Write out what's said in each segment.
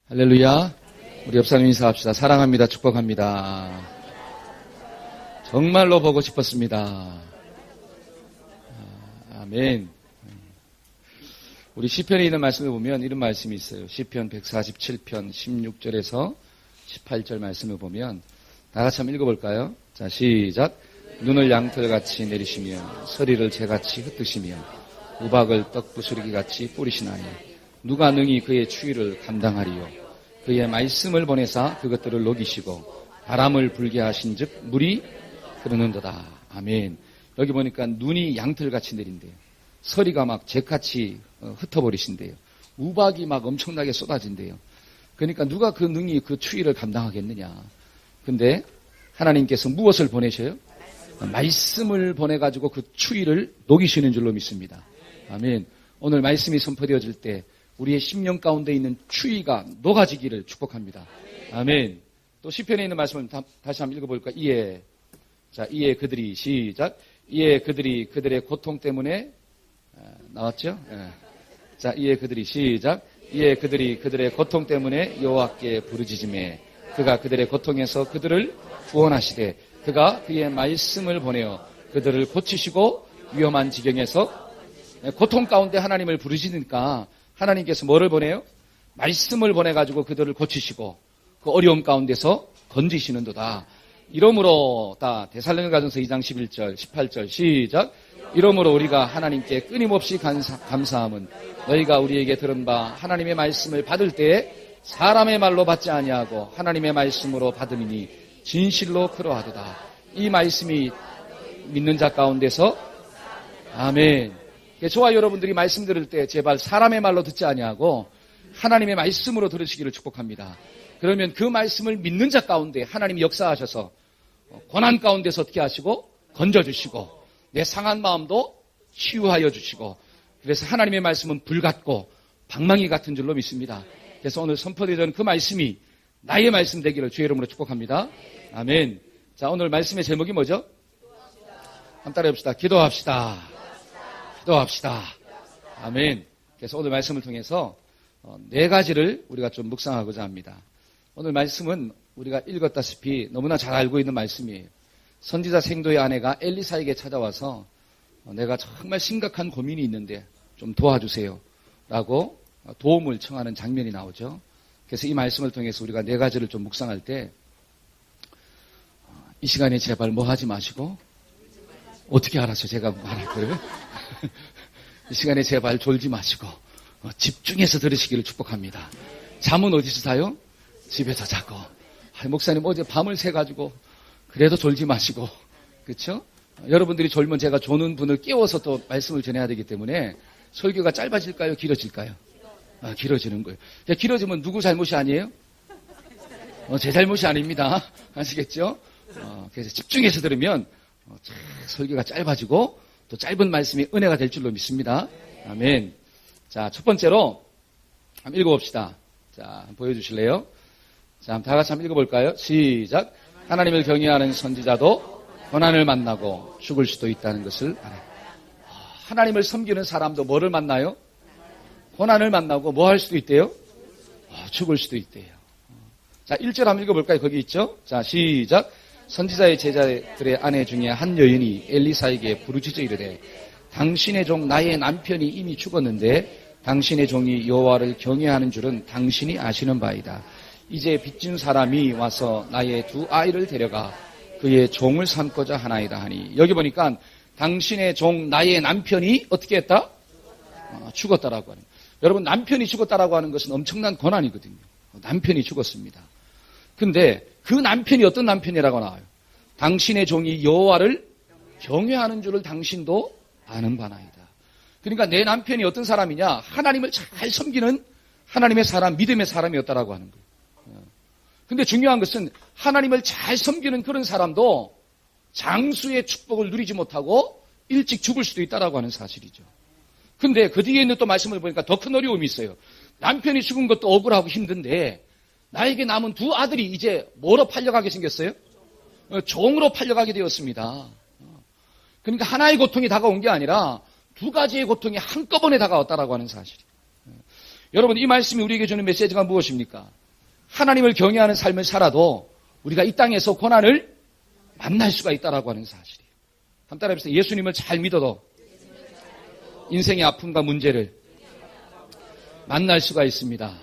할렐루야. 우리 옆사람 인사합시다. 사랑합니다. 축복합니다. 정말로 보고 싶었습니다. 아멘. 우리 시편에 있는 말씀을 보면 이런 말씀이 있어요. 시편 147편 16절에서 18절 말씀을 보면 다 같이 한번 읽어볼까요? 자, 시작. 눈을 양털같이 내리시며 서리를 재같이 흩으시며 우박을 떡부스러기같이 뿌리시나니 누가 능히 그의 추위를 감당하리요. 그의 말씀을 보내사 그것들을 녹이시고 바람을 불게 하신즉 물이 흐르는도다. 아멘. 여기 보니까 눈이 양털같이 내린대요. 서리가 막 재같이 흩어버리신대요. 우박이 막 엄청나게 쏟아진대요. 그러니까 누가 그 능히 그 추위를 감당하겠느냐. 근데 하나님께서 무엇을 보내셔요? 말씀을 보내가지고 그 추위를 녹이시는 줄로 믿습니다. 아멘. 오늘 말씀이 선포되어질 때 우리의 심령 가운데 있는 추위가 녹아지기를 축복합니다. 아멘. 또 시편에 있는 말씀을 다시 한번 읽어볼까? 이에. 자, 이에 그들이 시작. 이에 그들이 그들의 고통 때문에 나왔죠? 자, 이에 그들이 시작. 이에 그들이 그들의 고통 때문에 여호와께 부르짖으매 그가 그들의 고통에서 그들을 구원하시되 그가 그의 말씀을 보내어 그들을 고치시고 위험한 지경에서 고통 가운데 하나님을 부르짖으니까 하나님께서 뭐를 보내요? 말씀을 보내가지고 그들을 고치시고 그 어려움 가운데서 건지시는도다. 이러므로 다 데살로니가전서 2장 11절 18절 시작. 이러므로 우리가 하나님께 끊임없이 감사함은 너희가 우리에게 들은 바 하나님의 말씀을 받을 때에 사람의 말로 받지 아니하고 하나님의 말씀으로 받음이니 진실로 그러하도다. 이 말씀이 믿는 자 가운데서 아멘. 저와 여러분들이 말씀 들을 때 제발 사람의 말로 듣지 아니하고 하나님의 말씀으로 들으시기를 축복합니다. 그러면 그 말씀을 믿는 자 가운데 하나님이 역사하셔서 고난 가운데서 어떻게 하시고 건져주시고 내 상한 마음도 치유하여 주시고 그래서 하나님의 말씀은 불 같고 방망이 같은 줄로 믿습니다. 그래서 오늘 선포되던 그 말씀이 나의 말씀 되기를 주의 이름으로 축복합니다. 아멘. 자, 오늘 말씀의 제목이 뭐죠? 한번 따라해 봅시다. 기도합시다. 기도합시다. 아멘. 그래서 오늘 말씀을 통해서 네 가지를 우리가 좀 묵상하고자 합니다. 오늘 말씀은 우리가 읽었다시피 너무나 잘 알고 있는 말씀이에요. 선지자 생도의 아내가 엘리사에게 찾아와서 내가 정말 심각한 고민이 있는데 좀 도와주세요 라고 도움을 청하는 장면이 나오죠. 그래서 이 말씀을 통해서 우리가 네 가지를 좀 묵상할 때 이 시간에 제발 뭐 하지 마시고 어떻게 알았어요? 제가 말할 거예요? 이 시간에 제발 졸지 마시고 집중해서 들으시기를 축복합니다. 잠은 어디서 자요? 집에서 자고. 목사님 어제 밤을 새가지고 그래도 졸지 마시고. 그렇죠? 여러분들이 졸면 제가 조는 분을 깨워서 또 말씀을 전해야 되기 때문에 설교가 짧아질까요? 길어질까요? 길어지는 거예요. 길어지면 누구 잘못이 아니에요? 제 잘못이 아닙니다. 아시겠죠? 그래서 집중해서 들으면 설교가 짧아지고 또 짧은 말씀이 은혜가 될 줄로 믿습니다. 아멘. 자, 첫 번째로 한번 읽어봅시다. 자, 한번 보여주실래요? 자, 다 같이 한번 읽어볼까요? 시작. 하나님을 경외하는 선지자도 고난을 만나고 죽을 수도 있다는 것을 알아요. 하나님을 섬기는 사람도 뭐를 만나요? 고난을 만나고 뭐 할 수도 있대요? 죽을 수도 있대요. 자, 1절 한번 읽어볼까요? 거기 있죠? 자, 시작. 선지자의 제자들의 아내 중에 한 여인이 엘리사에게 부르짖어 이르되 당신의 종 나의 남편이 이미 죽었는데 당신의 종이 여호와를 경외하는 줄은 당신이 아시는 바이다. 이제 빚진 사람이 와서 나의 두 아이를 데려가 그의 종을 삼고자 하나이다 하니 여기 보니까 당신의 종 나의 남편이 어떻게 했다? 죽었다라고 하는 거예요. 여러분 남편이 죽었다라고 하는 것은 엄청난 고난이거든요. 남편이 죽었습니다. 근데 그 남편이 어떤 남편이라고 나와요? 당신의 종이 여호와를 경외하는 줄을 당신도 아는 바나이다. 그러니까 내 남편이 어떤 사람이냐? 하나님을 잘 섬기는 하나님의 사람, 믿음의 사람이었다라고 하는 거예요. 근데 중요한 것은 하나님을 잘 섬기는 그런 사람도 장수의 축복을 누리지 못하고 일찍 죽을 수도 있다라고 하는 사실이죠. 근데 그 뒤에 있는 또 말씀을 보니까 더 큰 어려움이 있어요. 남편이 죽은 것도 억울하고 힘든데 나에게 남은 두 아들이 이제 뭐로 팔려가게 생겼어요? 종으로 팔려가게 되었습니다. 그러니까 하나의 고통이 다가온 게 아니라 두 가지의 고통이 한꺼번에 다가왔다라고 하는 사실이에요. 여러분, 이 말씀이 우리에게 주는 메시지가 무엇입니까? 하나님을 경외하는 삶을 살아도 우리가 이 땅에서 고난을 만날 수가 있다라고 하는 사실이에요. 한번 따라해보세요. 예수님을 잘 믿어도 인생의 아픔과 문제를 만날 수가 있습니다.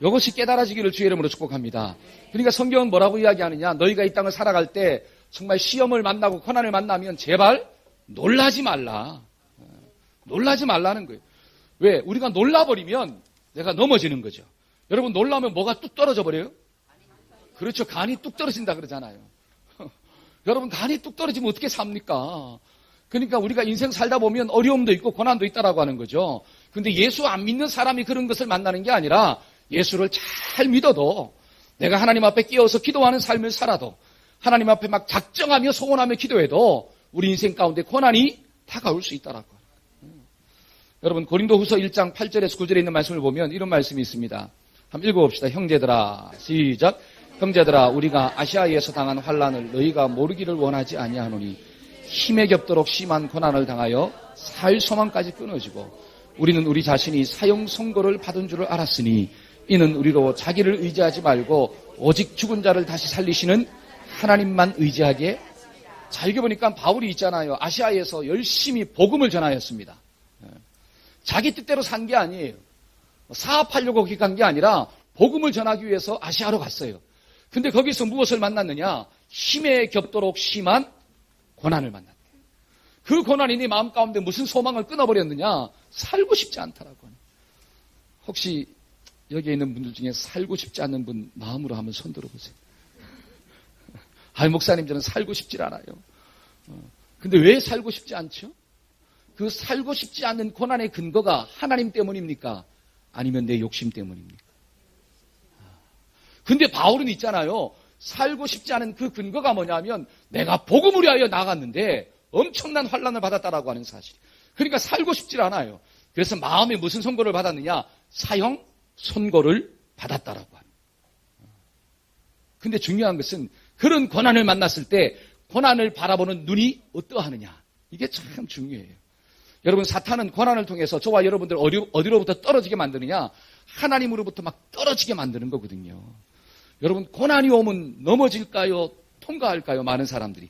이것이 깨달아지기를 주의 이름으로 축복합니다. 그러니까 성경은 뭐라고 이야기하느냐? 너희가 이 땅을 살아갈 때 정말 시험을 만나고 고난을 만나면 제발 놀라지 말라. 놀라지 말라는 거예요. 왜? 우리가 놀라버리면 내가 넘어지는 거죠. 여러분, 놀라면 뭐가 뚝 떨어져 버려요? 그렇죠. 간이 뚝 떨어진다 그러잖아요. 여러분, 간이 뚝 떨어지면 어떻게 삽니까? 그러니까 우리가 인생 살다 보면 어려움도 있고 고난도 있다라고 하는 거죠. 근데 예수 안 믿는 사람이 그런 것을 만나는 게 아니라 예수를 잘 믿어도 내가 하나님 앞에 끼어서 기도하는 삶을 살아도 하나님 앞에 막 작정하며 소원하며 기도해도 우리 인생 가운데 고난이 다가올 수 있다라고. 여러분, 고린도후서 1장 8절에서 9절에 있는 말씀을 보면 이런 말씀이 있습니다. 한번 읽어봅시다. 형제들아, 시작. 형제들아, 우리가 아시아에서 당한 환난을 너희가 모르기를 원하지 아니하노니 힘에 겹도록 심한 고난을 당하여 살 소망까지 끊어지고 우리는 우리 자신이 사형 선고를 받은 줄을 알았으니 이는 우리로 자기를 의지하지 말고 오직 죽은 자를 다시 살리시는 하나님만 의지하게. 자, 여기 보니까 바울이 있잖아요. 아시아에서 열심히 복음을 전하였습니다. 자기 뜻대로 산 게 아니에요. 사업하려고 거기 간 게 아니라 복음을 전하기 위해서 아시아로 갔어요. 근데 거기서 무엇을 만났느냐? 힘에 겹도록 심한 고난을 만났대요. 그 고난이 네 마음 가운데 무슨 소망을 끊어버렸느냐? 살고 싶지 않다라고 하는. 혹시 여기에 있는 분들 중에 살고 싶지 않는 분 마음으로 한번 손 들어보세요. 아이, 목사님, 저는 살고 싶질 않아요. 근데 왜 살고 싶지 않죠? 그 살고 싶지 않는 고난의 근거가 하나님 때문입니까? 아니면 내 욕심 때문입니까? 근데 바울은 있잖아요. 살고 싶지 않은 그 근거가 뭐냐면 내가 복음을 위하여 나갔는데 엄청난 환난을 받았다라고 하는 사실. 그러니까 살고 싶질 않아요. 그래서 마음에 무슨 선고를 받았느냐? 사형 선고를 받았다라고 하는. 근데 중요한 것은 그런 고난을 만났을 때 고난을 바라보는 눈이 어떠하느냐. 이게 참 중요해요. 여러분, 사탄은 고난을 통해서 저와 여러분들 어디로부터 떨어지게 만드느냐? 하나님으로부터 막 떨어지게 만드는 거거든요. 여러분, 고난이 오면 넘어질까요? 통과할까요? 많은 사람들이.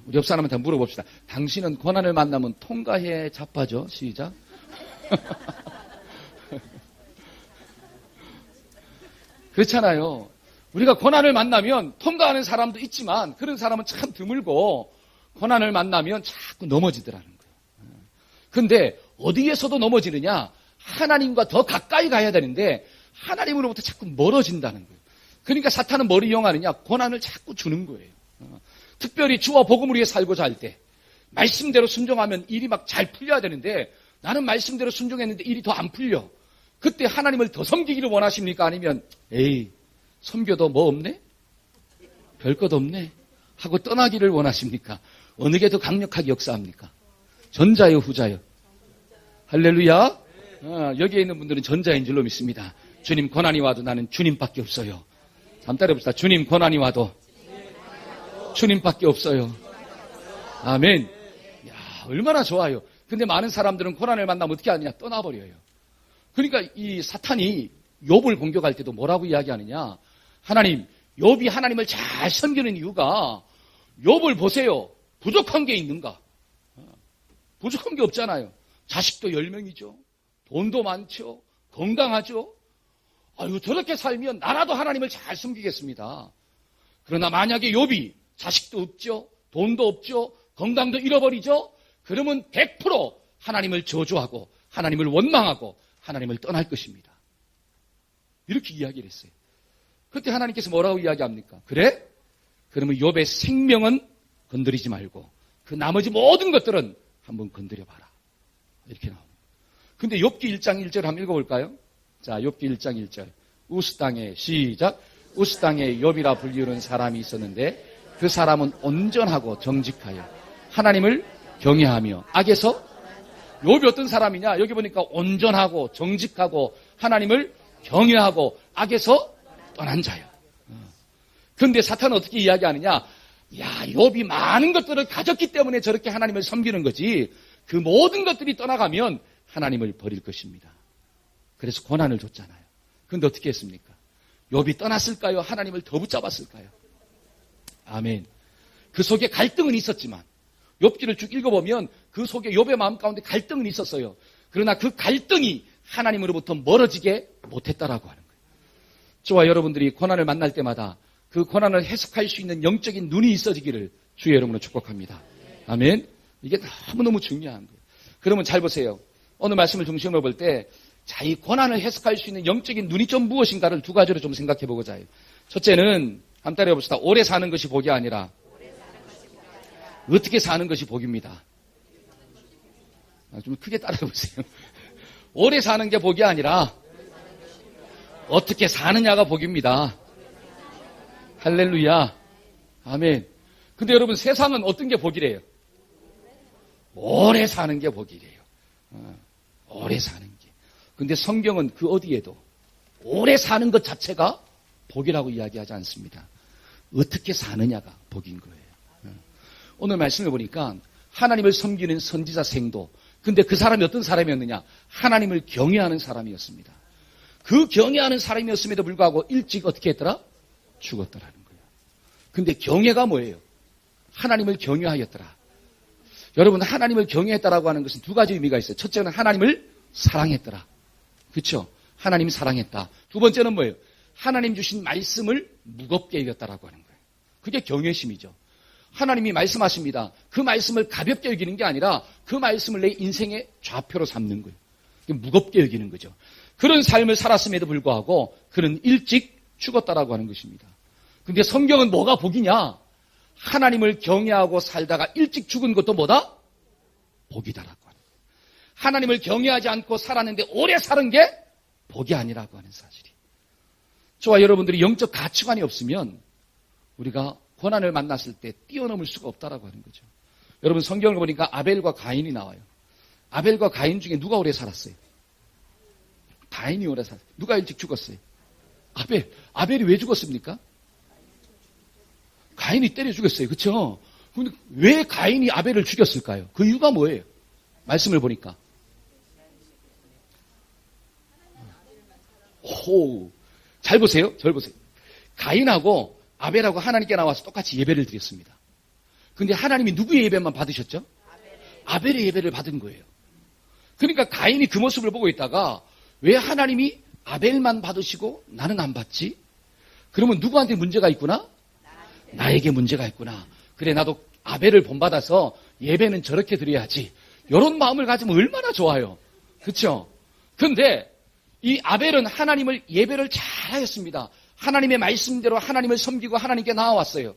우리 옆 사람한테 물어봅시다. 당신은 고난을 만나면 통과해 자빠져? 시작. 그렇잖아요. 우리가 고난을 만나면 통과하는 사람도 있지만 그런 사람은 참 드물고 고난을 만나면 자꾸 넘어지더라는 거예요. 근데 어디에서도 넘어지느냐? 하나님과 더 가까이 가야 되는데 하나님으로부터 자꾸 멀어진다는 거예요. 그러니까 사탄은 뭘 이용하느냐? 고난을 자꾸 주는 거예요. 특별히 주와 복음을 위해 살고자 할 때 말씀대로 순종하면 일이 막 잘 풀려야 되는데 나는 말씀대로 순종했는데 일이 더 안 풀려. 그때 하나님을 더 섬기기를 원하십니까? 아니면 에이, 섬겨도 뭐 없네? 별것 없네? 하고 떠나기를 원하십니까? 어느 게 더 강력하게 역사합니까? 전자요, 후자요? 할렐루야. 여기에 있는 분들은 전자인 줄로 믿습니다. 주님, 고난이 와도 나는 주님밖에 없어요. 한번 따라해봅시다. 주님, 고난이 와도 주님밖에 없어요. 아멘. 야, 얼마나 좋아요. 근데 많은 사람들은 고난을 만나면 어떻게 하느냐? 떠나버려요. 그러니까 이 사탄이 욥을 공격할 때도 뭐라고 이야기하느냐? 하나님, 욥이 하나님을 잘 섬기는 이유가 욥을 보세요. 부족한 게 있는가? 부족한 게 없잖아요. 자식도 10명이죠. 돈도 많죠. 건강하죠. 아유, 저렇게 살면 나라도 하나님을 잘 섬기겠습니다. 그러나 만약에 욥이 자식도 없죠. 돈도 없죠. 건강도 잃어버리죠. 그러면 100% 하나님을 저주하고 하나님을 원망하고 하나님을 떠날 것입니다. 이렇게 이야기를 했어요. 그때 하나님께서 뭐라고 이야기합니까? 그래? 그러면 욥의 생명은 건드리지 말고 그 나머지 모든 것들은 한번 건드려봐라. 이렇게 나옵니다. 근데 욥기 1장 1절 한번 읽어볼까요? 자, 욥기 1장 1절. 우스 땅에 시작. 우스 땅에 욥이라 불리우는 사람이 있었는데 그 사람은 온전하고 정직하여 하나님을 경외하며 악에서. 욥이 어떤 사람이냐? 여기 보니까 온전하고 정직하고 하나님을 경외하고 악에서 떠난 자야. 그런데 사탄은 어떻게 이야기하느냐? 야, 욥이 많은 것들을 가졌기 때문에 저렇게 하나님을 섬기는 거지. 그 모든 것들이 떠나가면 하나님을 버릴 것입니다. 그래서 고난을 줬잖아요. 그런데 어떻게 했습니까? 욥이 떠났을까요? 하나님을 더 붙잡았을까요? 아멘. 그 속에 갈등은 있었지만 욥기를 쭉 읽어보면 그 속에 욥의 마음 가운데 갈등은 있었어요. 그러나 그 갈등이 하나님으로부터 멀어지게 못했다라고 하는 거예요. 저와 여러분들이 고난을 만날 때마다 그 고난을 해석할 수 있는 영적인 눈이 있어지기를 주의 이름으로 축복합니다. 아멘. 이게 너무너무 중요한 거예요. 그러면 잘 보세요. 오늘 말씀을 중심으로 볼 때 자, 이 고난을 해석할 수 있는 영적인 눈이 좀 무엇인가를 두 가지로 좀 생각해 보고자 해요. 첫째는 한번 따라해 봅시다. 오래 사는 것이 복이 아니라 어떻게 사는 것이 복입니다. 좀 크게 따라해 보세요. 오래 사는 게 복이 아니라 어떻게 사느냐가 복입니다. 할렐루야. 아멘. 근데 여러분 세상은 어떤 게 복이래요? 오래 사는 게 복이래요. 오래 사는 게. 근데 성경은 그 어디에도 오래 사는 것 자체가 복이라고 이야기하지 않습니다. 어떻게 사느냐가 복인 거예요. 오늘 말씀을 보니까 하나님을 섬기는 선지자 생도. 근데 그 사람이 어떤 사람이었느냐? 하나님을 경외하는 사람이었습니다. 그 경외하는 사람이었음에도 불구하고 일찍 어떻게 했더라? 죽었더라는 거예요. 근데 경외가 뭐예요? 하나님을 경외하였더라. 여러분, 하나님을 경외했다라고 하는 것은 두 가지 의미가 있어요. 첫째는 하나님을 사랑했더라. 그렇죠? 하나님이 사랑했다. 두 번째는 뭐예요? 하나님 주신 말씀을 무겁게 여겼다라고 하는 거예요. 그게 경외심이죠. 하나님이 말씀하십니다. 그 말씀을 가볍게 여기는 게 아니라 그 말씀을 내 인생의 좌표로 삼는 거예요. 무겁게 여기는 거죠. 그런 삶을 살았음에도 불구하고 그는 일찍 죽었다라고 하는 것입니다. 그런데 성경은 뭐가 복이냐? 하나님을 경외하고 살다가 일찍 죽은 것도 뭐다? 복이다라고 하는 거예요. 하나님을 경외하지 않고 살았는데 오래 사는 게 복이 아니라고 하는 사실이. 저와 여러분들이 영적 가치관이 없으면 우리가 고난을 만났을 때 뛰어넘을 수가 없다라고 하는 거죠. 여러분 성경을 보니까 아벨과 가인이 나와요. 아벨과 가인 중에 누가 오래 살았어요? 가인이 오래 살았어요. 누가 일찍 죽었어요? 아벨이 왜 죽었습니까? 가인이 때려 죽였어요. 그렇죠? 근데 왜 가인이 아벨을 죽였을까요? 그 이유가 뭐예요? 말씀을 보니까. 잘 보세요. 잘 보세요. 가인하고 아벨하고 하나님께 나와서 똑같이 예배를 드렸습니다. 근데 하나님이 누구의 예배만 받으셨죠? 아벨의 예배를 받은 거예요. 그러니까 가인이 그 모습을 보고 있다가 왜 하나님이 아벨만 받으시고 나는 안 받지? 그러면 누구한테 문제가 있구나? 나에게 문제가 있구나. 그래 나도 아벨을 본받아서 예배는 저렇게 드려야지. 이런 마음을 가지면 얼마나 좋아요. 그렇죠? 그런데 이 아벨은 하나님을 예배를 잘하였습니다. 하나님의 말씀대로 하나님을 섬기고 하나님께 나아왔어요.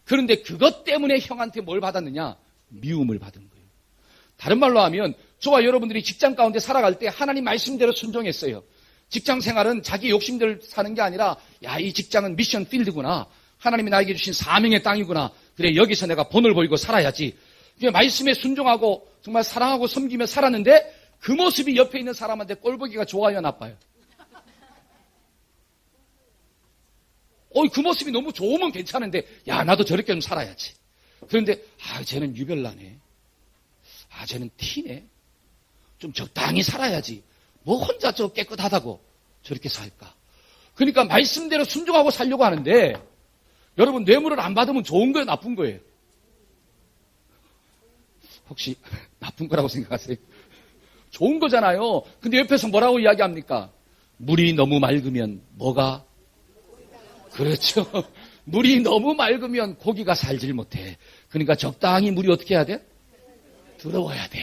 그런데 그것 때문에 형한테 뭘 받았느냐? 미움을 받은 거예요. 다른 말로 하면 저와 여러분들이 직장 가운데 살아갈 때 하나님 말씀대로 순종했어요. 직장 생활은 자기 욕심대로 사는 게 아니라 야, 이 직장은 미션 필드구나. 하나님이 나에게 주신 사명의 땅이구나. 그래 여기서 내가 본을 보이고 살아야지. 말씀에 순종하고 정말 사랑하고 섬기며 살았는데 그 모습이 옆에 있는 사람한테 꼴보기가 좋아요, 나빠요? 그 모습이 너무 좋으면 괜찮은데 야 나도 저렇게 좀 살아야지. 그런데 쟤는 유별나네. 쟤는 티네. 좀 적당히 살아야지. 뭐 혼자 저 깨끗하다고 저렇게 살까. 그러니까 말씀대로 순종하고 살려고 하는데 여러분 뇌물을 안 받으면 좋은 거예요, 나쁜 거예요? 혹시 나쁜 거라고 생각하세요? 좋은 거잖아요. 근데 옆에서 뭐라고 이야기합니까? 물이 너무 맑으면 뭐가? 그렇죠. 물이 너무 맑으면 고기가 살질 못해. 그러니까 적당히 물이 어떻게 해야 돼? 들어와야 돼.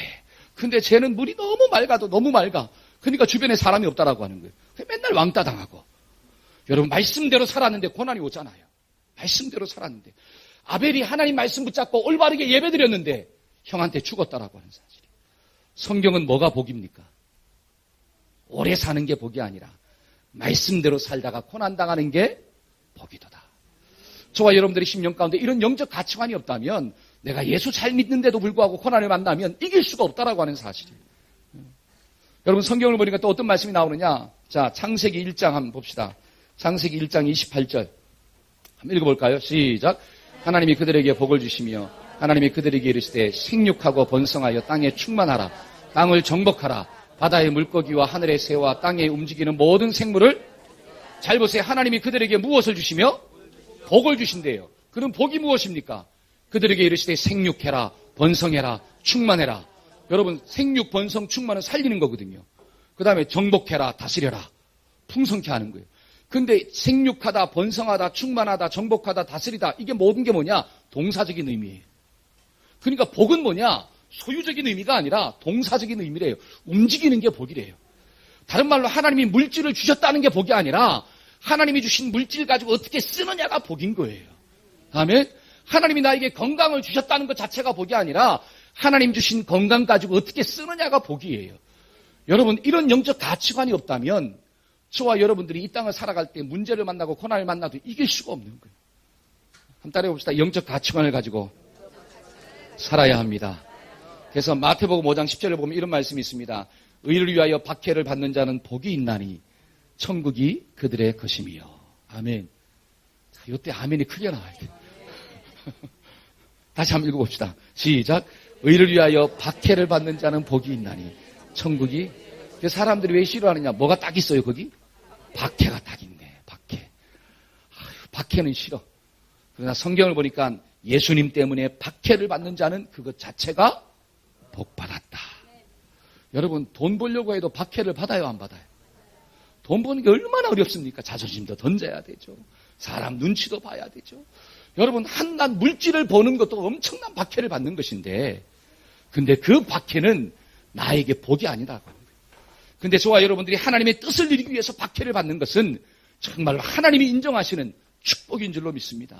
근데 쟤는 물이 너무 맑아도 너무 맑아. 그러니까 주변에 사람이 없다라고 하는 거예요. 맨날 왕따 당하고. 여러분 말씀대로 살았는데 고난이 오잖아요. 말씀대로 살았는데. 아벨이 하나님 말씀 붙잡고 올바르게 예배드렸는데 형한테 죽었다라고 하는 사실이. 성경은 뭐가 복입니까? 오래 사는 게 복이 아니라 말씀대로 살다가 고난당하는 게 복이도다. 저와 여러분들의 심령 가운데 이런 영적 가치관이 없다면 내가 예수 잘 믿는데도 불구하고 고난을 만나면 이길 수가 없다라고 하는 사실이에요. 여러분 성경을 보니까 또 어떤 말씀이 나오느냐? 자, 창세기 1장 한번 봅시다. 창세기 1장 28절 한번 읽어볼까요? 시작. 하나님이 그들에게 복을 주시며 하나님이 그들에게 이르시되 생육하고 번성하여 땅에 충만하라. 땅을 정복하라. 바다의 물고기와 하늘의 새와 땅에 움직이는 모든 생물을 잘 보세요. 하나님이 그들에게 무엇을 주시며? 복을 주신대요. 그럼 복이 무엇입니까? 그들에게 이르시되 생육해라, 번성해라, 충만해라. 여러분 생육, 번성, 충만은 살리는 거거든요. 그 다음에 정복해라, 다스려라, 풍성케 하는 거예요. 근데 생육하다, 번성하다, 충만하다, 정복하다, 다스리다, 이게 모든 게 뭐냐? 동사적인 의미예요. 그러니까 복은 뭐냐? 소유적인 의미가 아니라 동사적인 의미래요. 움직이는 게 복이래요. 다른 말로 하나님이 물질을 주셨다는 게 복이 아니라 하나님이 주신 물질 가지고 어떻게 쓰느냐가 복인 거예요. 아멘. 하나님이 나에게 건강을 주셨다는 것 자체가 복이 아니라 하나님 주신 건강 가지고 어떻게 쓰느냐가 복이에요. 여러분 이런 영적 가치관이 없다면 저와 여러분들이 이 땅을 살아갈 때 문제를 만나고 고난을 만나도 이길 수가 없는 거예요. 한번 따라해 봅시다. 영적 가치관을 가지고 살아야 합니다. 그래서 마태복음 5장 10절을 보면 이런 말씀이 있습니다. 의를 위하여 박해를 받는 자는 복이 있나니 천국이 그들의 것임이요. 아멘. 자, 이때 아멘이 크게 나와야 돼요. 다시 한번 읽어봅시다. 시작. 의를 위하여 박해를 받는 자는 복이 있나니 천국이. 사람들이 왜 싫어하느냐? 뭐가 딱 있어요 거기? 박해가 딱 있네. 박해. 아유, 박해는 싫어. 그러나 성경을 보니까 예수님 때문에 박해를 받는 자는 그것 자체가 복받았다. 여러분 돈 벌려고 해도 박해를 받아요 안 받아요? 돈 버는 게 얼마나 어렵습니까? 자존심도 던져야 되죠. 사람 눈치도 봐야 되죠. 여러분 한낱 물질을 버는 것도 엄청난 박해를 받는 것인데 근데 그 박해는 나에게 복이 아니라고 하는 거예요. 근데 저와 여러분들이 하나님의 뜻을 이루기 위해서 박해를 받는 것은 정말로 하나님이 인정하시는 축복인 줄로 믿습니다.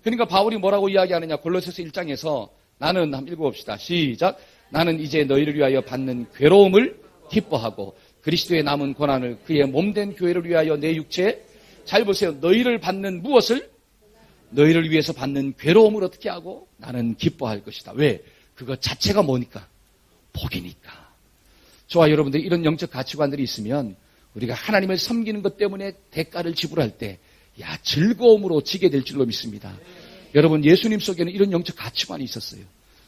그러니까 바울이 뭐라고 이야기하느냐? 골로새서 1장에서 나는 한번 읽어봅시다. 시작. 나는 이제 너희를 위하여 받는 괴로움을 기뻐하고 그리스도의 남은 고난을 그의 몸된 교회를 위하여 내 육체에 잘 보세요. 너희를 받는 무엇을? 너희를 위해서 받는 괴로움을 어떻게 하고? 나는 기뻐할 것이다. 왜? 그거 자체가 뭐니까? 복이니까. 저와 여러분들이 이런 영적 가치관들이 있으면 우리가 하나님을 섬기는 것 때문에 대가를 지불할 때 즐거움으로 지게 될 줄로 믿습니다. 여러분 예수님 속에는 이런 영적 가치관이 있었어요.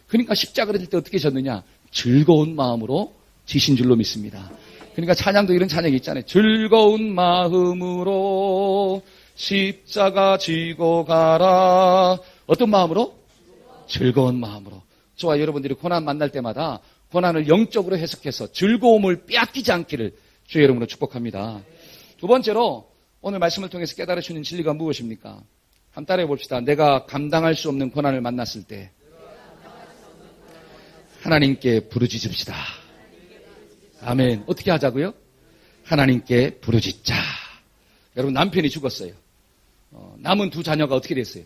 그러니까 십자가를 질 때 어떻게 졌느냐? 즐거운 마음으로 지신 줄로 믿습니다. 그러니까 찬양도 이런 찬양이 있잖아요. 즐거운 마음으로 십자가 지고 가라. 어떤 마음으로? 즐거운 마음으로. 저와 여러분들이 고난 만날 때마다 고난을 영적으로 해석해서 즐거움을 빼앗기지 않기를 주의 이름으로 축복합니다. 두 번째로 오늘 말씀을 통해서 깨달으시는 진리가 무엇입니까? 한번 따라해 봅시다. 내가 감당할 수 없는 고난을 만났을 때 하나님께 부르짖읍시다. 아멘. 어떻게 하자고요? 하나님께 부르짖자. 여러분 남편이 죽었어요. 남은 두 자녀가 어떻게 됐어요?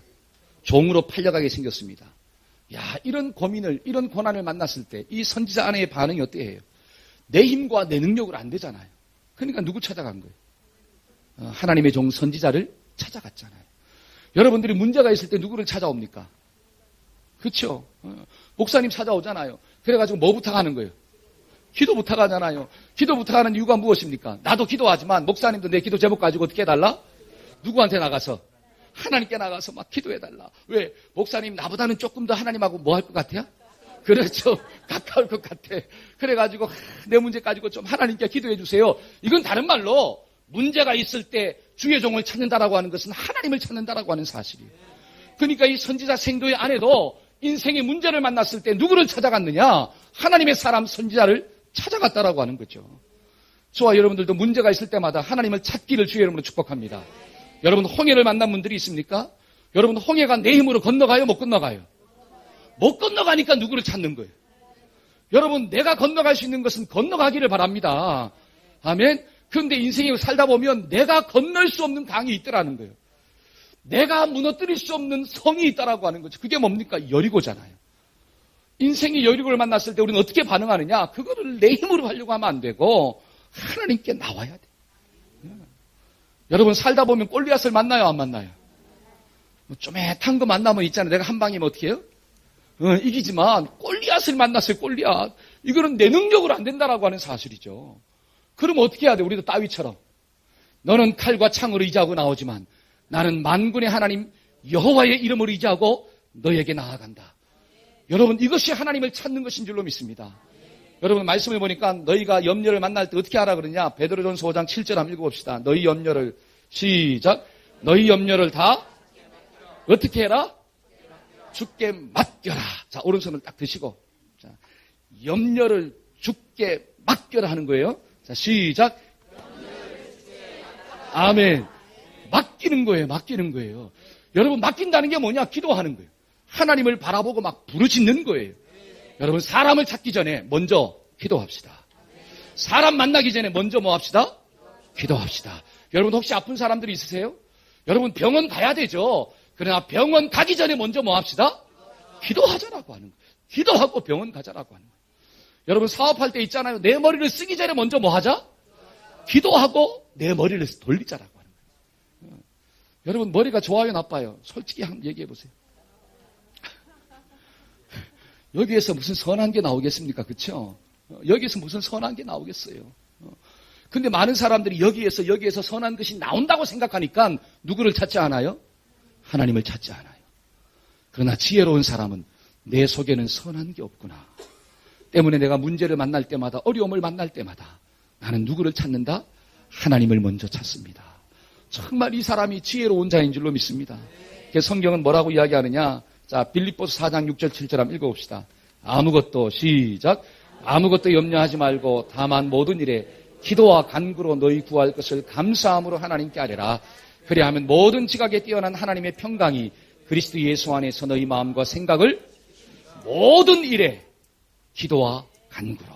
종으로 팔려가게 생겼습니다. 이런 고민을, 이런 고난을 만났을 때 이 선지자 아내의 반응이 어때요? 내 힘과 내 능력으로 안 되잖아요. 그러니까 누구 찾아간 거예요? 하나님의 종 선지자를 찾아갔잖아요. 여러분들이 문제가 있을 때 누구를 찾아옵니까? 그렇죠? 목사님 찾아오잖아요. 그래가지고 뭐 부탁하는 거예요? 기도 부탁하잖아요. 기도 부탁하는 이유가 무엇입니까? 나도 기도하지만 목사님도 내 기도 제목 가지고 어떻게 해달라? 누구한테 나가서? 하나님께 나가서 막 기도해달라. 왜? 목사님 나보다는 조금 더 하나님하고 뭐 할 것 같아요? 그렇죠. 가까울 것 같아. 그래가지고 내 문제 가지고 좀 하나님께 기도해 주세요. 이건 다른 말로 문제가 있을 때 주의 종을 찾는다라고 하는 것은 하나님을 찾는다라고 하는 사실이에요. 그러니까 이 선지자 생도의 아내도 인생의 문제를 만났을 때 누구를 찾아갔느냐? 하나님의 사람 선지자를 찾아갔다라고 하는 거죠. 저와 여러분들도 문제가 있을 때마다 하나님을 찾기를 주의 이름으로 축복합니다. 여러분 홍해를 만난 분들이 있습니까? 여러분 홍해가 내 힘으로 건너가요? 못 건너가요? 못 건너가니까 누구를 찾는 거예요. 여러분 내가 건너갈 수 있는 것은 건너가기를 바랍니다. 아멘. 그런데 인생에 살다 보면 내가 건널 수 없는 강이 있더라는 거예요. 내가 무너뜨릴 수 없는 성이 있다라고 하는 거죠. 그게 뭡니까? 여리고잖아요. 인생이 여리고를 만났을 때 우리는 어떻게 반응하느냐? 그거를 내 힘으로 하려고 하면 안 되고 하나님께 나와야 돼. 여러분 살다 보면 골리앗을 만나요? 안 만나요? 쪼매탄 거 만나면 있잖아요. 내가 한 방이면 어떻게 해요? 이기지만 골리앗을 만났어요. 골리앗. 이거는 내 능력으로 안 된다라고 하는 사실이죠. 그럼 어떻게 해야 돼? 우리도 다윗처럼. 너는 칼과 창으로 의지하고 나오지만 나는 만군의 하나님 여호와의 이름으로 의지하고 너에게 나아간다. 여러분 이것이 하나님을 찾는 것인 줄로 믿습니다. 여러분 말씀을 보니까 너희가 염려를 만날 때 어떻게 하라 그러냐? 베드로전서 5장 7절 한번 읽어봅시다. 너희 염려를 시작. 너희 염려를 다 어떻게 해라? 주께 맡겨라. 자, 오른손을 딱 드시고. 자, 염려를 주께 맡겨라 하는 거예요. 자, 시작. 아멘. 맡기는 거예요. 맡기는 거예요. 여러분 맡긴다는 게 뭐냐? 기도하는 거예요. 하나님을 바라보고 막 부르짖는 거예요. 여러분 사람을 찾기 전에 먼저 기도합시다. 사람 만나기 전에 먼저 뭐 합시다? 기도합시다. 여러분 혹시 아픈 사람들이 있으세요? 여러분 병원 가야 되죠. 그러나 병원 가기 전에 먼저 뭐 합시다? 기도하자라고 하는 거예요. 기도하고 병원 가자라고 하는 거예요. 여러분 사업할 때 있잖아요. 내 머리를 쓰기 전에 먼저 뭐 하자? 기도하고 내 머리를 돌리자라고 하는 거예요. 여러분 머리가 좋아요 나빠요? 솔직히 한번 얘기해 보세요. 여기에서 무슨 선한 게 나오겠습니까? 그렇죠? 여기에서 무슨 선한 게 나오겠어요? 근데 많은 사람들이 여기에서 선한 것이 나온다고 생각하니까 누구를 찾지 않아요? 하나님을 찾지 않아요. 그러나 지혜로운 사람은 내 속에는 선한 게 없구나. 때문에 내가 문제를 만날 때마다 어려움을 만날 때마다 나는 누구를 찾는다? 하나님을 먼저 찾습니다. 정말 이 사람이 지혜로운 자인 줄로 믿습니다. 성경은 뭐라고 이야기하느냐? 자, 빌립보서 4장 6절 7절 한번 읽어봅시다. 아무것도 시작. 아무것도 염려하지 말고 다만 모든 일에 기도와 간구로 너희 구할 것을 감사함으로 하나님께 아뢰라. 그리하면 모든 지각에 뛰어난 하나님의 평강이 그리스도 예수 안에서 너희 마음과 생각을 모든 일에 기도와 간구로.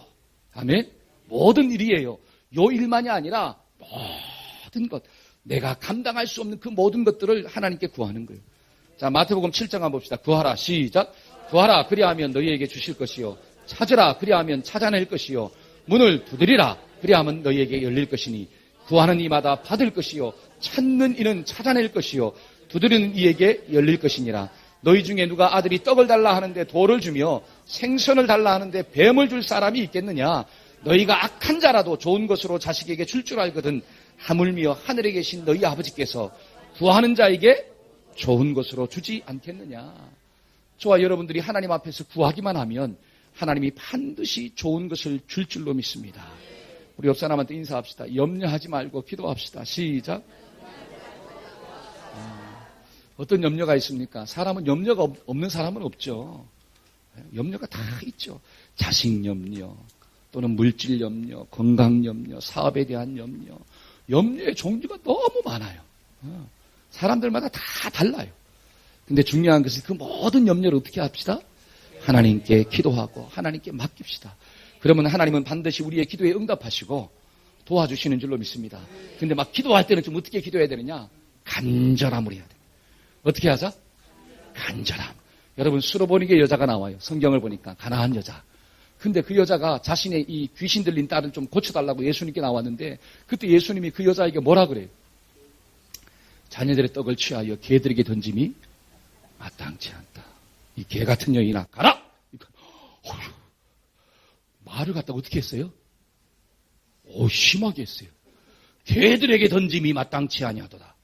아멘. 모든 일이에요. 요 일만이 아니라 모든 것. 내가 감당할 수 없는 그 모든 것들을 하나님께 구하는 거예요. 자, 마태복음 7장 한번 봅시다. 구하라. 시작. 구하라. 그리하면 너희에게 주실 것이요. 찾으라. 그리하면 찾아낼 것이요. 문을 두드리라. 그리하면 너희에게 열릴 것이니 구하는 이마다 받을 것이요. 찾는 이는 찾아낼 것이요. 두드리는 이에게 열릴 것이니라. 너희 중에 누가 아들이 떡을 달라 하는데 돌을 주며 생선을 달라 하는데 뱀을 줄 사람이 있겠느냐? 너희가 악한 자라도 좋은 것으로 자식에게 줄 줄 알거든 하물며 하늘에 계신 너희 아버지께서 구하는 자에게 좋은 것으로 주지 않겠느냐. 저와 여러분들이 하나님 앞에서 구하기만 하면 하나님이 반드시 좋은 것을 줄 줄로 믿습니다. 우리 옆 사람한테 인사합시다. 염려하지 말고 기도합시다. 시작. 어떤 염려가 있습니까? 사람은 염려가 없는 사람은 없죠. 염려가 다 있죠. 자식 염려, 또는 물질 염려, 건강 염려, 사업에 대한 염려. 염려의 종류가 너무 많아요. 사람들마다 다 달라요. 근데 중요한 것은 그 모든 염려를 어떻게 합시다? 하나님께 기도하고 하나님께 맡깁시다. 그러면 하나님은 반드시 우리의 기도에 응답하시고 도와주시는 줄로 믿습니다. 근데 막 기도할 때는 좀 어떻게 기도해야 되느냐? 간절함으로 해야 돼요. 어떻게 하자? 간절함. 여러분 수로보니게 여자가 나와요. 성경을 보니까 가난한 여자. 근데 그 여자가 자신의 이 귀신 들린 딸을 좀 고쳐달라고 예수님께 나왔는데 그때 예수님이 그 여자에게 뭐라 그래요? 자녀들의 떡을 취하여 개들에게 던짐이 마땅치 않다. 이 개 같은 여인아 가라! 말을 갖다가 어떻게 했어요? 심하게 했어요. 개들에게 던짐이 마땅치 아니하도다.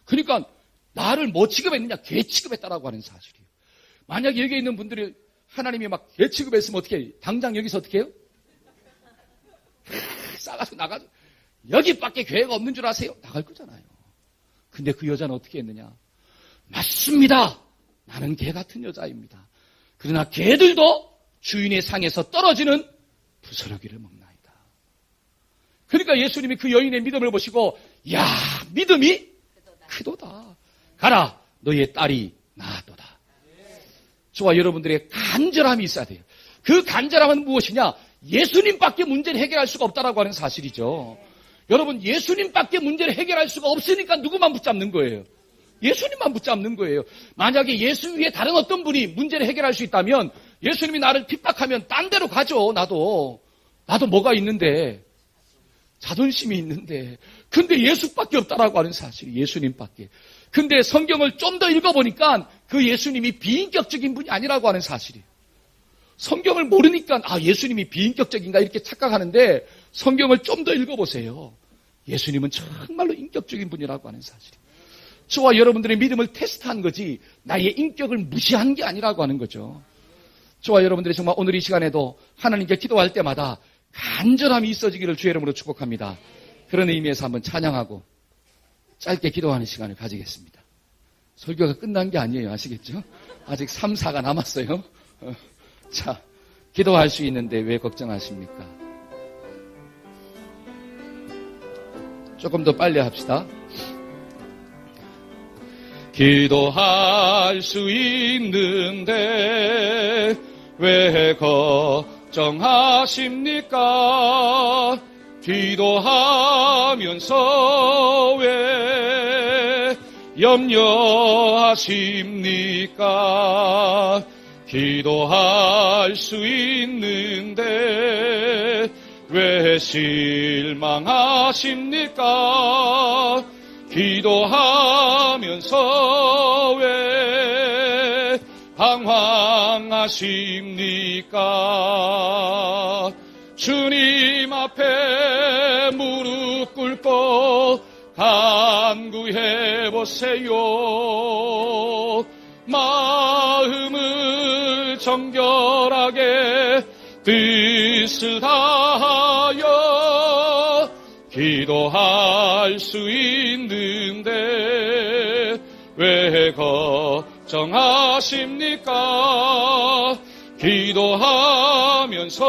그러니까 나를 뭐 취급했느냐? 개 취급했다라고 하는 사실이에요. 만약 여기 있는 분들이 하나님이 막 개 취급했으면 어떻게 해요? 당장 여기서 어떻게 해요? 싸가지고 나가서 여기밖에 교회가 없는 줄 아세요? 나갈 거잖아요. 근데 그 여자는 어떻게 했느냐? 맞습니다. 나는 개 같은 여자입니다. 그러나 개들도 주인의 상에서 떨어지는 부스러기를 먹나이다. 그러니까 예수님이 그 여인의 믿음을 보시고 야 믿음이 크도다. 가라 너희의 딸이 나았도다. 저와 여러분들의 간절함이 있어야 돼요. 그 간절함은 무엇이냐? 예수님밖에 문제를 해결할 수가 없다라고 하는 사실이죠. 여러분 예수님밖에 문제를 해결할 수가 없으니까 누구만 붙잡는 거예요? 예수님만 붙잡는 거예요. 만약에 예수 위에 다른 어떤 분이 문제를 해결할 수 있다면 예수님이 나를 핍박하면 딴 데로 가죠. 나도 뭐가 있는데 자존심이 있는데 근데 예수밖에 없다라고 하는 사실이 예수님밖에. 근데 성경을 좀 더 읽어보니까 그 예수님이 비인격적인 분이 아니라고 하는 사실이에요. 성경을 모르니까 예수님이 비인격적인가 이렇게 착각하는데 성경을 좀 더 읽어보세요. 예수님은 정말로 인격적인 분이라고 하는 사실이에요. 저와 여러분들의 믿음을 테스트한 거지 나의 인격을 무시한 게 아니라고 하는 거죠. 저와 여러분들이 정말 오늘 이 시간에도 하나님께 기도할 때마다 간절함이 있어지기를 주의 이름으로 축복합니다. 그런 의미에서 한번 찬양하고 짧게 기도하는 시간을 가지겠습니다. 설교가 끝난 게 아니에요. 아시겠죠? 아직 3, 4가 남았어요. 자, 기도할 수 있는데 왜 걱정하십니까? 조금 더 빨리 합시다. 기도할 수 있는데 왜 걱정하십니까? 기도하면서 왜 염려하십니까? 기도할 수 있는데 왜 실망하십니까? 기도하면서 왜 방황하십니까? 주님 앞에 무릎 꿇고 간구해보세요. 마음을 정결하게 뜻을 다하여 기도할 수 있는데 왜 걱정하십니까? 기도하면서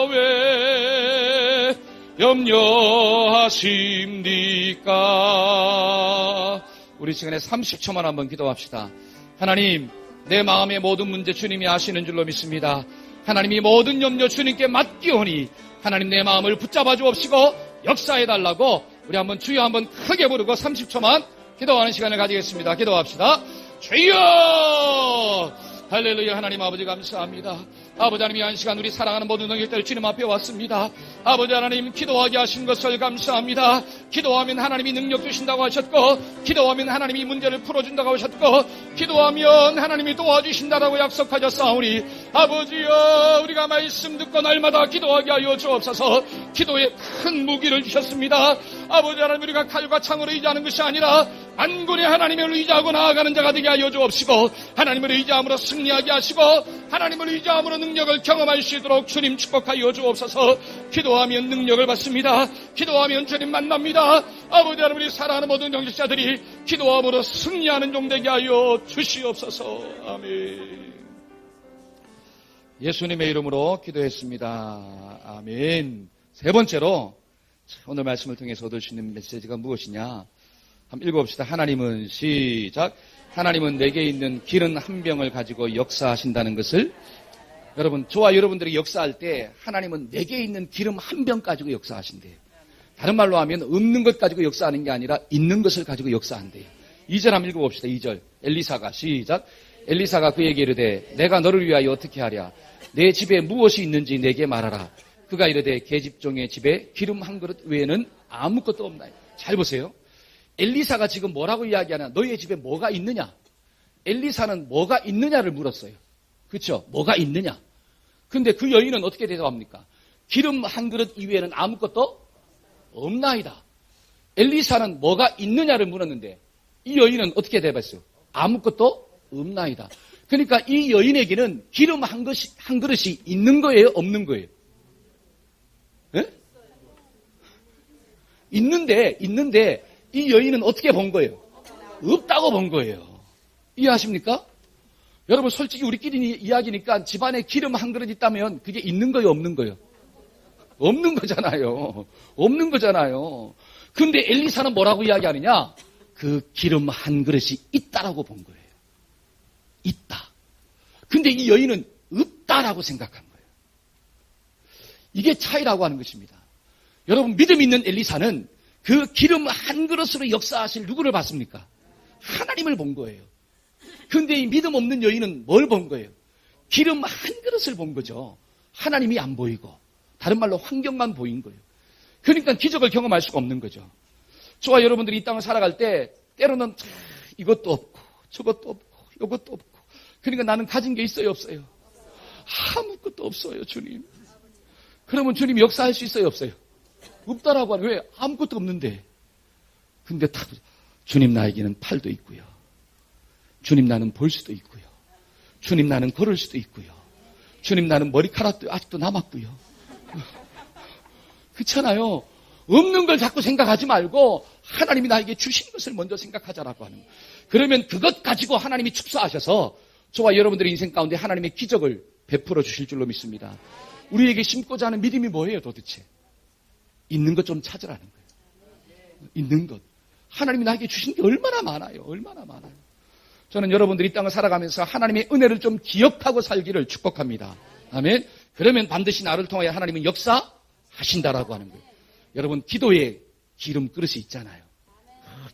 왜 염려하십니까? 우리 시간에 30초만 한번 기도합시다. 하나님, 내 마음의 모든 문제 주님이 아시는 줄로 믿습니다. 하나님이 모든 염려 주님께 맡기오니 하나님 내 마음을 붙잡아 주옵시고 역사해달라고 우리 한번 주여 한번 크게 부르고 30초만 기도하는 시간을 가지겠습니다. 기도합시다. 주여! 할렐루야. 하나님 아버지 감사합니다. 아버지 하나님, 한 시간 우리 사랑하는 모든 동역들 주님 앞에 왔습니다. 아버지 하나님, 기도하게 하신 것을 감사합니다. 기도하면 하나님이 능력 주신다고 하셨고, 기도하면 하나님이 문제를 풀어준다고 하셨고, 기도하면 하나님이 도와주신다라고 약속하셨사오니 아버지여, 우리가 말씀 듣고 날마다 기도하게 하여 주옵소서. 기도에 큰 무기를 주셨습니다. 아버지 하나님, 우리가 칼과 창으로 의지하는 것이 아니라 만군의 하나님을 의지하고 나아가는 자가 되게 하여 주옵시고, 하나님을 의지함으로 승리하게 하시고, 하나님을 의지함으로 능력을 경험할 수 있도록 주님 축복하여 주옵소서. 기도하면 능력을 받습니다. 기도하면 주님 만납니다. 아버지 하나님, 우리 사랑하는 모든 영접자들이 기도함으로 승리하는 종 되게 하여 주시옵소서. 아멘. 예수님의 이름으로 기도했습니다. 아멘. 세 번째로 오늘 말씀을 통해서 얻을 수 있는 메시지가 무엇이냐? 한번 읽어봅시다. 하나님은 시작. 하나님은 내게 있는 기름 한 병을 가지고 역사하신다는 것을, 여러분, 저와 여러분들이 역사할 때 하나님은 내게 있는 기름 한 병 가지고 역사하신대요. 다른 말로 하면 없는 것 가지고 역사하는 게 아니라 있는 것을 가지고 역사한대요. 2절 한번 읽어봅시다. 2절. 엘리사가 시작. 엘리사가 그에게 이르되 내가 너를 위하여 어떻게 하랴? 내 집에 무엇이 있는지 내게 말하라. 그가 이르되 계집종의 집에 기름 한 그릇 외에는 아무것도 없나요? 잘 보세요. 엘리사가 지금 뭐라고 이야기하냐? 너희의 집에 뭐가 있느냐? 엘리사는 뭐가 있느냐를 물었어요. 그렇죠? 뭐가 있느냐? 근데 그 여인은 어떻게 대답합니까? 기름 한 그릇 이외에는 아무것도 없나이다. 엘리사는 뭐가 있느냐를 물었는데 이 여인은 어떻게 대답했어요? 아무것도 없나이다. 그러니까 이 여인에게는 기름 한 그릇이 있는 거예요? 없는 거예요? 네? 있는데 이 여인은 어떻게 본 거예요? 없다고 본 거예요. 이해하십니까? 여러분, 솔직히 우리끼리 이야기니까 집안에 기름 한 그릇 있다면 그게 있는 거예요, 없는 거예요? 없는 거잖아요. 없는 거잖아요. 근데 엘리사는 뭐라고 이야기하느냐? 그 기름 한 그릇이 있다라고 본 거예요. 있다. 근데 이 여인은 없다라고 생각한 거예요. 이게 차이라고 하는 것입니다. 여러분, 믿음 있는 엘리사는 그 기름 한 그릇으로 역사하실 누구를 봤습니까? 하나님을 본 거예요. 그런데 이 믿음 없는 여인은 뭘 본 거예요? 기름 한 그릇을 본 거죠. 하나님이 안 보이고 다른 말로 환경만 보인 거예요. 그러니까 기적을 경험할 수가 없는 거죠. 저와 여러분들이 이 땅을 살아갈 때 때로는 이것도 없고 저것도 없고 이것도 없고, 그러니까 나는 가진 게 있어요, 없어요? 아무것도 없어요, 주님. 그러면 주님이 역사할 수 있어요, 없어요? 없다라고 하는, 왜? 아무것도 없는데. 근데 주님 나에게는 팔도 있고요. 주님 나는 볼 수도 있고요. 주님 나는 걸을 수도 있고요. 주님, 나는 머리카락도 아직도 남았고요. 그렇잖아요. 없는 걸 자꾸 생각하지 말고 하나님이 나에게 주신 것을 먼저 생각하자라고 하는 거예요. 그러면 그것 가지고 하나님이 축소하셔서 저와 여러분들의 인생 가운데 하나님의 기적을 베풀어 주실 줄로 믿습니다. 우리에게 심고자 하는 믿음이 뭐예요 도대체? 있는 것 좀 찾으라는 거예요. 있는 것. 하나님이 나에게 주신 게 얼마나 많아요. 얼마나 많아요. 저는 여러분들이 이 땅을 살아가면서 하나님의 은혜를 좀 기억하고 살기를 축복합니다. 아멘. 그러면 반드시 나를 통하여 하나님은 역사하신다라고 하는 거예요. 여러분, 기도에 기름 그릇이 있잖아요.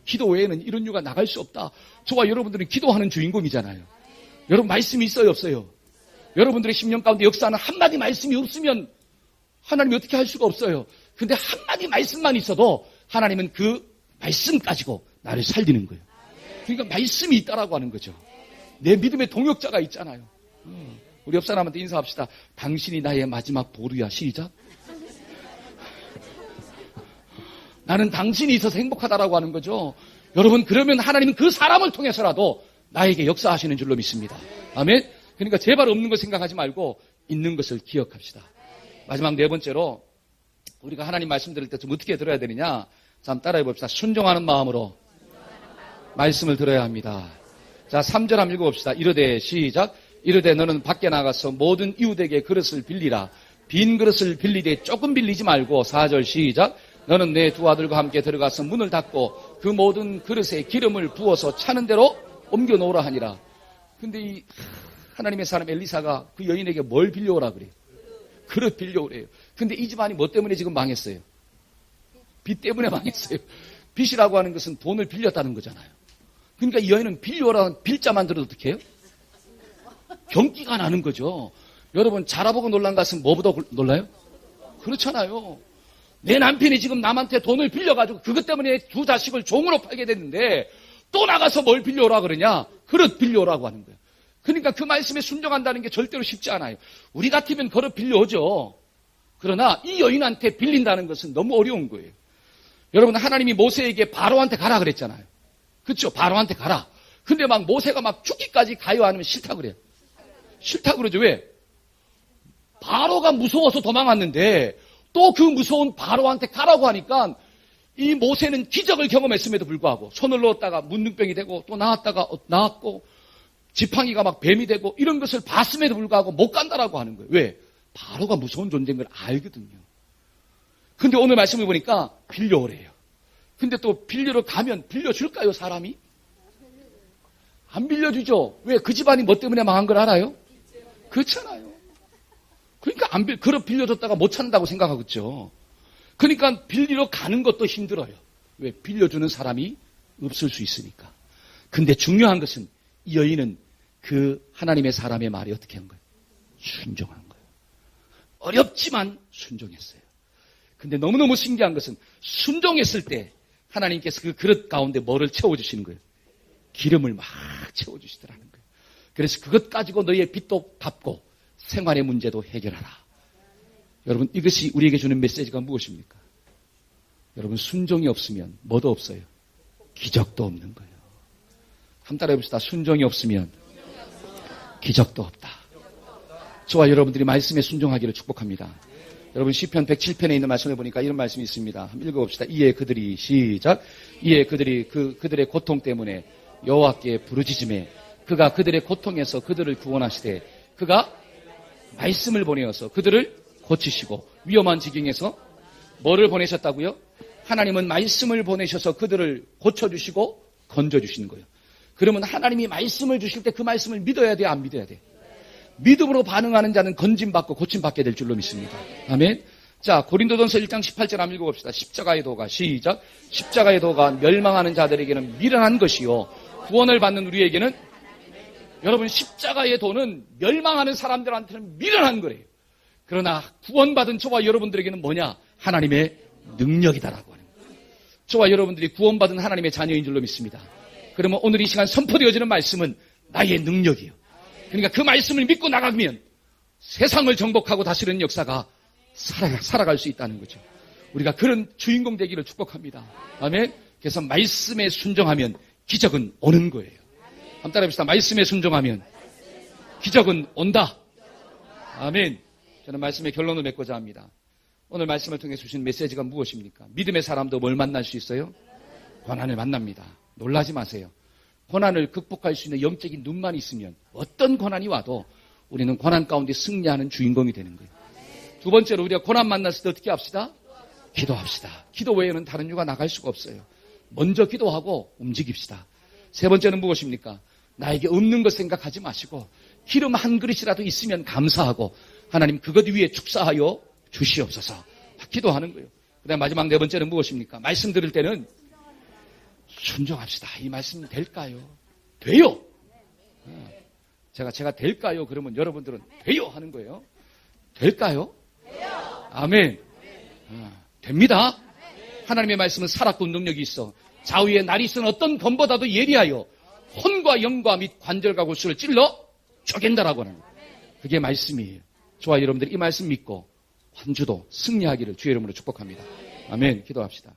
기도 외에는 이런 유가 나갈 수 없다. 저와 여러분들은 기도하는 주인공이잖아요. 여러분, 말씀이 있어요 없어요? 여러분들의 10년 가운데 역사하는 한마디 말씀이 없으면 하나님이 어떻게 할 수가 없어요. 근데 한마디 말씀만 있어도 하나님은 그 말씀 가지고 나를 살리는 거예요. 그러니까 말씀이 있다라고 하는 거죠. 내 믿음의 동역자가 있잖아요. 우리 옆 사람한테 인사합시다. 당신이 나의 마지막 보루야. 시작. 나는 당신이 있어서 행복하다라고 하는 거죠. 여러분, 그러면 하나님은 그 사람을 통해서라도 나에게 역사하시는 줄로 믿습니다. 아멘. 그러니까 제발 없는 것 생각하지 말고 있는 것을 기억합시다. 마지막 네 번째로 우리가 하나님 말씀 들을 때 좀 어떻게 들어야 되느냐. 자, 한번 따라해 봅시다. 순종하는 마음으로 말씀을 들어야 합니다. 자, 3절 한번 읽어봅시다. 이르되 시작. 이르되 너는 밖에 나가서 모든 이웃에게 그릇을 빌리라. 빈 그릇을 빌리되 조금 빌리지 말고 4절 시작. 너는 내 두 아들과 함께 들어가서 문을 닫고 그 모든 그릇에 기름을 부어서 차는 대로 옮겨 놓으라 하니라. 근데 이 하나님의 사람 엘리사가 그 여인에게 뭘 빌려오라 그래요? 그릇 빌려오래요. 근데 이 집안이 뭐 때문에 지금 망했어요? 빚 때문에 망했어요. 빚이라고 하는 것은 돈을 빌렸다는 거잖아요. 그러니까 이 여인은 빌려오라는 빌자만 들어도 어떻게 해요? 경기가 나는 거죠. 여러분, 자라보고 놀란 것은 뭐보다 놀라요? 그렇잖아요. 내 남편이 지금 남한테 돈을 빌려가지고 그것 때문에 두 자식을 종으로 팔게 됐는데 또 나가서 뭘 빌려오라 그러냐? 그릇 빌려오라고 하는 거예요. 그러니까 그 말씀에 순종한다는 게 절대로 쉽지 않아요. 우리 같으면 그릇 빌려오죠. 그러나 이 여인한테 빌린다는 것은 너무 어려운 거예요. 여러분, 하나님이 모세에게 바로한테 가라 그랬잖아요. 그렇죠? 바로한테 가라. 근데 막 모세가 막 죽기까지 가요? 아니면 싫다 그래요? 싫다 그러죠. 왜? 바로가 무서워서 도망왔는데 또 그 무서운 바로한테 가라고 하니까 이 모세는 기적을 경험했음에도 불구하고 손을 넣었다가 문둥병이 되고 또 나왔다가 나왔고 지팡이가 막 뱀이 되고 이런 것을 봤음에도 불구하고 못 간다라고 하는 거예요. 왜? 바로가 무서운 존재인 걸 알거든요. 근데 오늘 말씀을 보니까 빌려오래요. 근데 또 빌려러 가면 빌려줄까요, 사람이? 안 빌려주죠. 왜? 그 집안이 뭐 때문에 망한 걸 알아요? 그렇잖아요. 그러니까 그릇 빌려줬다가 못 찾는다고 생각하겠죠. 그러니까 빌리러 가는 것도 힘들어요. 왜? 빌려주는 사람이 없을 수 있으니까. 근데 중요한 것은 이 여인은 그 하나님의 사람의 말이 어떻게 한 거예요? 순종한 거예요. 어렵지만 순종했어요. 근데 너무너무 신기한 것은 순종했을 때 하나님께서 그 그릇 가운데 뭐를 채워주시는 거예요? 기름을 막 채워주시더라는 거예요. 그래서 그것 가지고 너희의 빚도 갚고 생활의 문제도 해결하라. 여러분, 이것이 우리에게 주는 메시지가 무엇입니까? 여러분, 순종이 없으면 뭐도 없어요? 기적도 없는 거예요. 한번 따라해 봅시다. 순종이 없으면 기적도 없다. 저와 여러분들이 말씀에 순종하기를 축복합니다. 여러분, 시편 107편에 있는 말씀을 보니까 이런 말씀이 있습니다. 한번 읽어봅시다. 이에 그들이 시작. 이에 그들이 그들의 고통 때문에 여호와께 부르짖음에 그가 그들의 고통에서 그들을 구원하시되 그가 말씀을 보내어서 그들을 고치시고 위험한 지경에서 뭐를 보내셨다고요? 하나님은 말씀을 보내셔서 그들을 고쳐주시고 건져주시는 거예요. 그러면 하나님이 말씀을 주실 때 그 말씀을 믿어야 돼, 안 믿어야 돼? 믿음으로 반응하는 자는 건짐받고 고침받게 될 줄로 믿습니다. 아멘. 자, 고린도전서 1장 18절 한번 읽어봅시다. 십자가의 도가 시작. 십자가의 도가 멸망하는 자들에게는 미련한 것이요 구원을 받는 우리에게는, 여러분, 십자가의 도는 멸망하는 사람들한테는 미련한 거래요. 그러나 구원받은 저와 여러분들에게는 뭐냐? 하나님의 능력이다라고 하는 거예요. 저와 여러분들이 구원받은 하나님의 자녀인 줄로 믿습니다. 그러면 오늘 이 시간 선포되어지는 말씀은 나의 능력이에요. 그러니까 그 말씀을 믿고 나가면 세상을 정복하고 다스리는 역사가 살아갈 수 있다는 거죠. 우리가 그런 주인공 되기를 축복합니다. 아멘. 그래서 말씀에 순종하면 기적은 오는 거예요. 한번 따라해봅시다. 말씀에 순종하면 기적은 온다. 아멘. 저는 말씀의 결론을 맺고자 합니다. 오늘 말씀을 통해 주신 메시지가 무엇입니까? 믿음의 사람도 뭘 만날 수 있어요? 고난을 만납니다. 놀라지 마세요. 고난을 극복할 수 있는 영적인 눈만 있으면 어떤 고난이 와도 우리는 고난 가운데 승리하는 주인공이 되는 거예요. 두 번째로 우리가 고난 만났을 때 어떻게 합시다? 기도합시다. 기도 외에는 다른 이유가 나갈 수가 없어요. 먼저 기도하고 움직입시다. 세 번째는 무엇입니까? 나에게 없는 것 생각하지 마시고 기름 한 그릇이라도 있으면 감사하고 하나님 그것 위에 축사하여 주시옵소서. 기도하는 거예요. 그다음 마지막 네 번째는 무엇입니까? 말씀 들을 때는 순종합시다. 이 말씀 될까요? 돼요. 제가 될까요? 그러면 여러분들은 돼요 하는 거예요. 될까요? 아멘. 됩니다. 하나님의 말씀은 살았고 능력이 있어. 좌우에 날이 쓴 어떤 검보다도 예리하여 혼과 영과 및 관절과 골수를 찔러 쪼갠다라고 하는 거예요. 그게 말씀이에요. 저와 여러분들 이 말씀 믿고 한 주도 승리하기를 주의 이름으로 축복합니다. 아멘. 기도합시다.